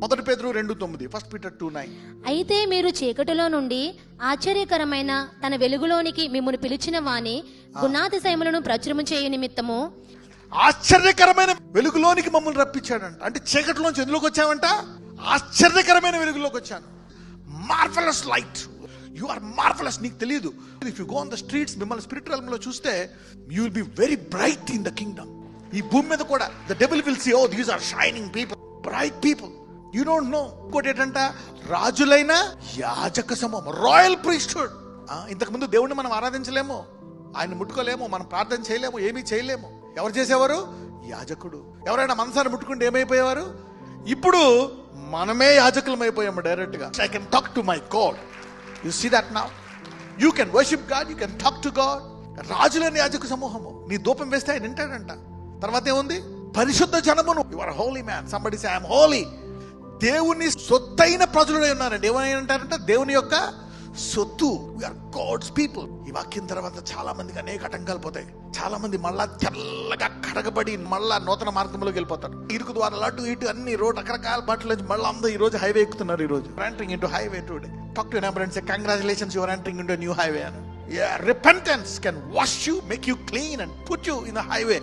1 పేతురు 2:9, 1 Peter 2:9. అయితే మీరు చీకటిలో నుండి ఆశ్చర్యకరమైన తన వెలుగులోనికి మిమ్మును పిలిచిన వాని గుణాతిశయములను ప్రచురము చేయు నిమిత్తము, ఆశ్చర్యకరమైన వెలుగులోనికి మమ్మల్ని రప్పించాడంట. అంటే చీకటిలోంచి ఎందులోకి వచ్చామంట? ఆశ్చర్యకరమైన వెలుగులోకి వచ్చాను. Marvellous light, you are marvellous. నీకు తెలియదు, if you go on the streets, మిమ్మల్ని స్పిరిట్ రెల్మ్ లో చూస్తే you will be very bright in the kingdom. ఈ భూమి మీద కూడా the devil will see, oh these are shining people, bright people. You don't know. ఇంకోటి ఏంటంట, రాజులైన యాజక సమూహం, రాయల్ ప్రీస్ట్హుడ్. ఇంతకు ముందు దేవుణ్ణి మనం ఆరాధించలేము, ఆయన ముట్టుకోలేము, మనం ప్రార్థన చేయలేము, ఏమీ చేయలేము. ఎవరు చేసేవారు? యాజకుడు. ఎవరైనా మనసాన్ని ముట్టుకుంటే ఏమైపోయేవారు? ఇప్పుడు మనమే యాజకులం అయిపోయాము డైరెక్ట్ గా. I can talk to my God. You see that now. You can worship God, you can talk to God. రాజులని యాజక సమూహము. నీ ధూపం వేస్తే ఆయన వింటాడంట. తర్వాత ఏముంది? పరిశుద్ధ జనమును. You are holy man. Somebody say I am holy. దేవుని సొత్తైన ప్రజలుడై ఉన్నారండి. ఏమని అంటారంట? దేవుని యొక్క సొత్తు. We are God's people. ఈ వాక్యం తర్వాత చాలా మందికి అనేక ఆటంకాలు పోతాయి. చాలా మంది మళ్ళా తెల్లగా కడగబడి మళ్ళా నూతన మార్గంలోకి వెళ్ళిపోతారు. ఇరుకు ద్వారా అటు ఇటు అన్ని రోడ్ రకరకాల బాటల నుంచి మళ్ళీ అందరూ ఈ రోజు హైవే ఎక్కుతున్నారు. ఈ రోజు entering into highway today. Talk to neighbour and say congratulations, you are entering into new highway అని. Repentance can wash you, make you clean and put you in the highway.